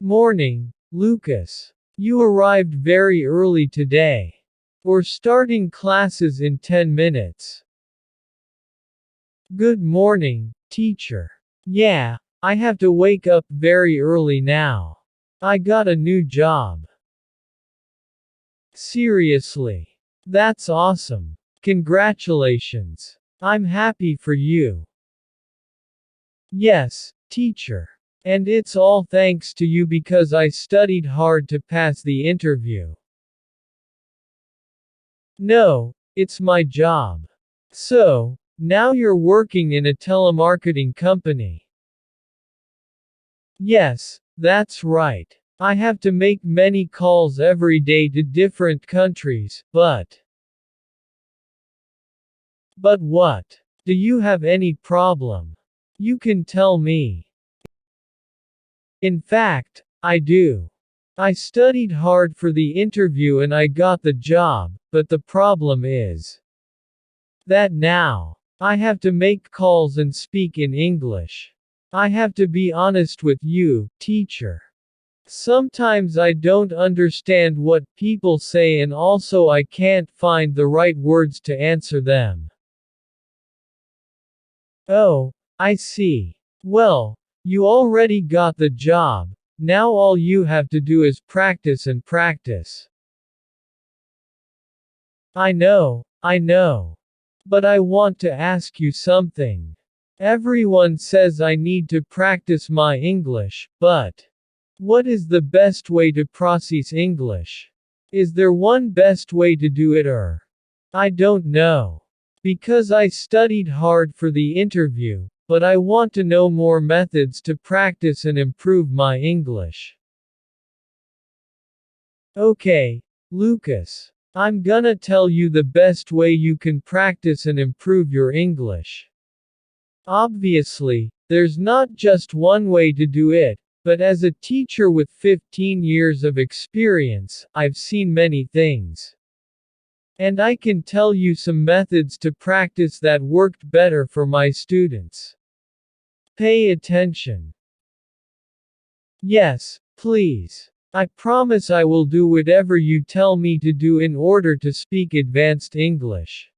Morning, Lucas. You arrived very early today. We're starting classes in 10 minutes. Good morning, teacher. Yeah, I have to wake up very early now. I got a new job. Seriously. That's awesome. Congratulations. I'm happy for you. Yes, teacher. And it's all thanks to you because I studied hard to pass the interview. No, it's my job. So, now you're working in a telemarketing company. Yes, that's right. I have to make many calls every day to different countries, but what? Do you have any problem? You can tell me. In fact, I do. I studied hard for the interview and I got the job, but the problem is that now I have to make calls and speak in English. I have to be honest with you, teacher. Sometimes I don't understand what people say and also I can't find the right words to answer them. Oh, I see. Well, you already got the job, now all you have to do is practice and practice. I know. But I want to ask you something. Everyone says I need to practice my English, but what is the best way to process English? Is there one best way to do it or? I don't know. Because I studied hard for the interview, but I want to know more methods to practice and improve my English. Okay, Lucas. I'm gonna tell you the best way you can practice and improve your English. Obviously, there's not just one way to do it, but as a teacher with 15 years of experience, I've seen many things. And I can tell you some methods to practice that worked better for my students. Pay attention. Yes, please. I promise I will do whatever you tell me to do in order to speak advanced English.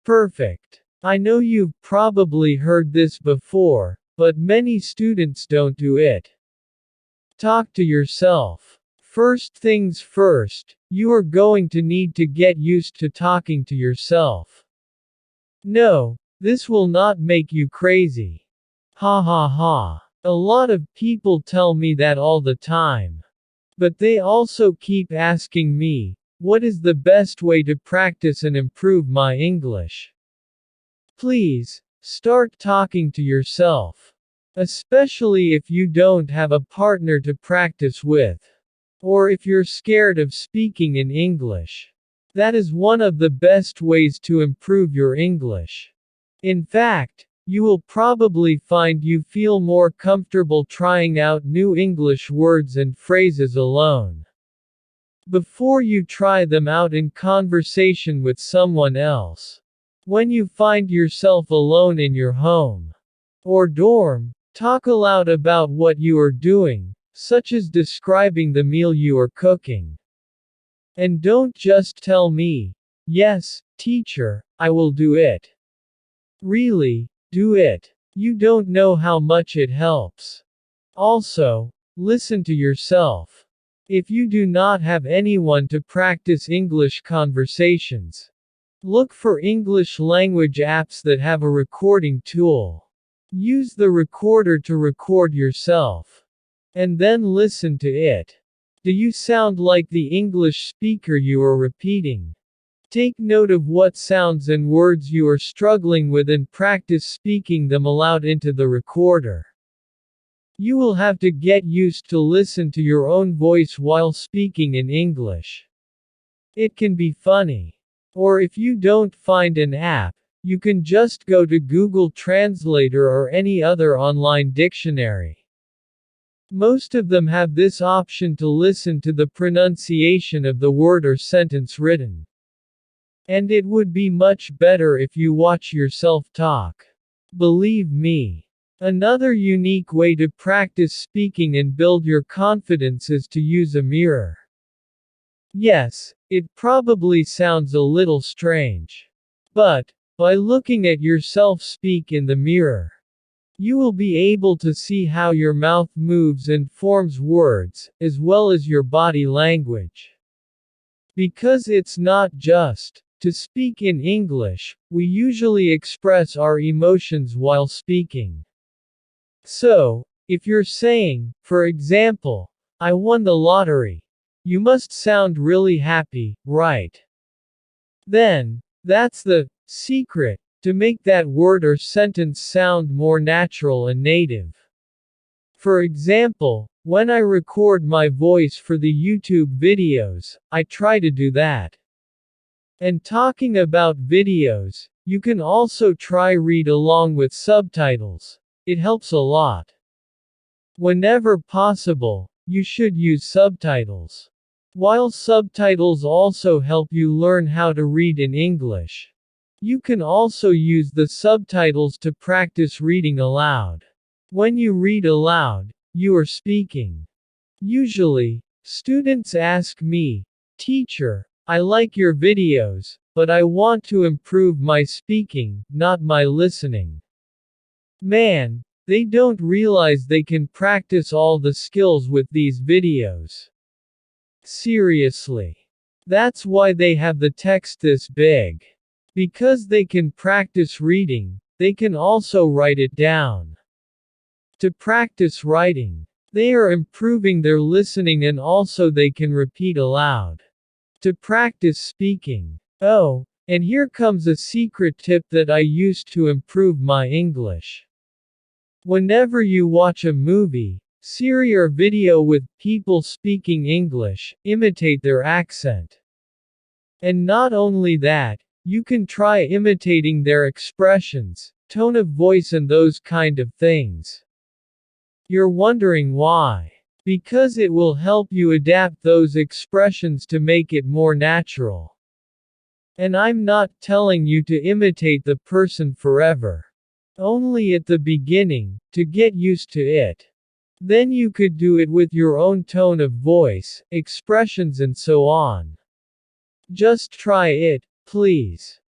Perfect. I know you've probably heard this before, but many students don't do it. Talk to yourself. First things first, you are going to need to get used to talking to yourself. No, this will not make you crazy. Ha ha ha. A lot of people tell me that all the time. But they also keep asking me, what is the best way to practice and improve my English? Please, start talking to yourself. Especially if you don't have a partner to practice with. Or if you're scared of speaking in English. That is one of the best ways to improve your English. In fact, you will probably find you feel more comfortable trying out new English words and phrases alone. Before you try them out in conversation with someone else. When you find yourself alone in your home or dorm, talk aloud about what you are doing, such as describing the meal you are cooking. And don't just tell me, yes, teacher, I will do it. Really, do it. You don't know how much it helps. Also, listen to yourself. If you do not have anyone to practice English conversations, look for English language apps that have a recording tool. Use the recorder to record yourself. And then listen to it. Do you sound like the English speaker you are repeating? Take note of what sounds and words you are struggling with and practice speaking them aloud into the recorder. You will have to get used to listen to your own voice while speaking in English. It can be funny. Or if you don't find an app, you can just go to Google Translator or any other online dictionary. Most of them have this option to listen to the pronunciation of the word or sentence written. And it would be much better if you watch yourself talk. Believe me. Another unique way to practice speaking and build your confidence is to use a mirror. Yes, it probably sounds a little strange. But, by looking at yourself speak in the mirror, you will be able to see how your mouth moves and forms words, as well as your body language. Because it's not just to speak in English, we usually express our emotions while speaking. So, if you're saying, for example, I won the lottery, you must sound really happy, right? Then, that's the secret to make that word or sentence sound more natural and native. For example, when I record my voice for the YouTube videos, I try to do that. And talking about videos, you can also try read along with subtitles. It helps a lot. Whenever possible, you should use subtitles. While subtitles also help you learn how to read in English, you can also use the subtitles to practice reading aloud. When you read aloud, you are speaking. Usually, students ask me, "Teacher, I like your videos, but I want to improve my speaking, not my listening." Man, they don't realize they can practice all the skills with these videos. Seriously. That's why they have the text this big. Because they can practice reading, they can also write it down. To practice writing, they are improving their listening and also they can repeat aloud. To practice speaking. Oh, and here comes a secret tip that I used to improve my English. Whenever you watch a movie, series or video with people speaking English, imitate their accent. And not only that, you can try imitating their expressions, tone of voice and those kind of things. You're wondering why? Because it will help you adapt those expressions to make it more natural. And I'm not telling you to imitate the person forever. Only at the beginning, to get used to it. Then you could do it with your own tone of voice, expressions and so on. Just try it, please.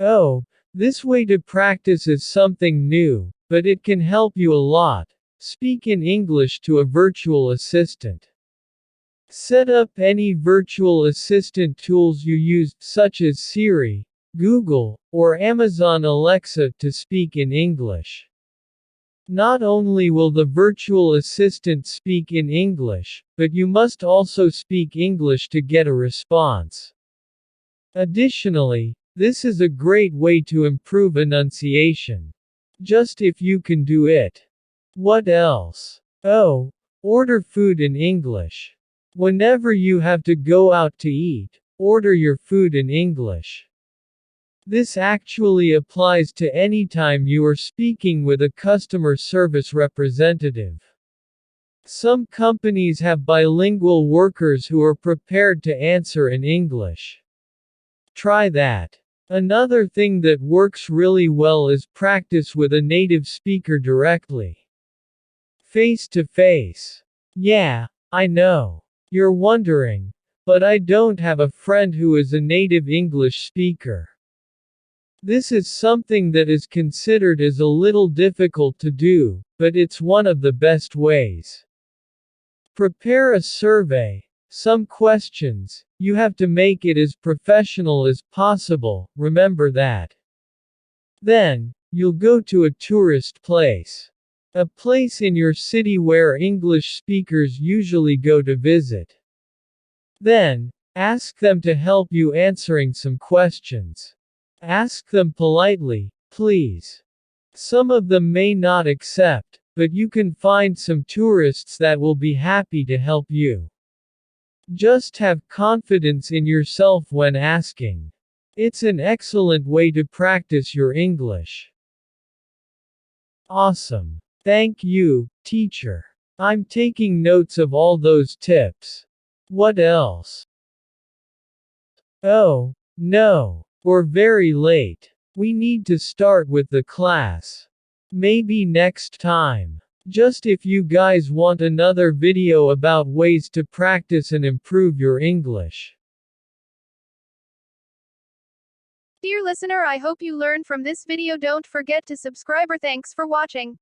Oh, this way to practice is something new, but it can help you a lot. Speak in English to a virtual assistant. Set up any virtual assistant tools you use, such as Siri, Google, or Amazon Alexa to speak in English. Not only will the virtual assistant speak in English, but you must also speak English to get a response. Additionally, this is a great way to improve enunciation. Just if you can do it. What else? Oh, order food in English. Whenever you have to go out to eat, order your food in English. This actually applies to any time you are speaking with a customer service representative. Some companies have bilingual workers who are prepared to answer in English. Try that. Another thing that works really well is practice with a native speaker directly. Face to face. Yeah, I know. You're wondering, but I don't have a friend who is a native English speaker. This is something that is considered as a little difficult to do, but it's one of the best ways. Prepare a survey. Some questions, you have to make it as professional as possible, remember that. Then, you'll go to a tourist place. A place in your city where English speakers usually go to visit. Then, ask them to help you answering some questions. Ask them politely, please. Some of them may not accept, but you can find some tourists that will be happy to help you. Just have confidence in yourself when asking. It's an excellent way to practice your English. Awesome. Thank you, teacher. I'm taking notes of all those tips. What else? Oh, no. We're very late. We need to start with the class. Maybe next time. Just if you guys want another video about ways to practice and improve your English. Dear listener, I hope you learned from this video. Don't forget to subscribe. Thanks for watching.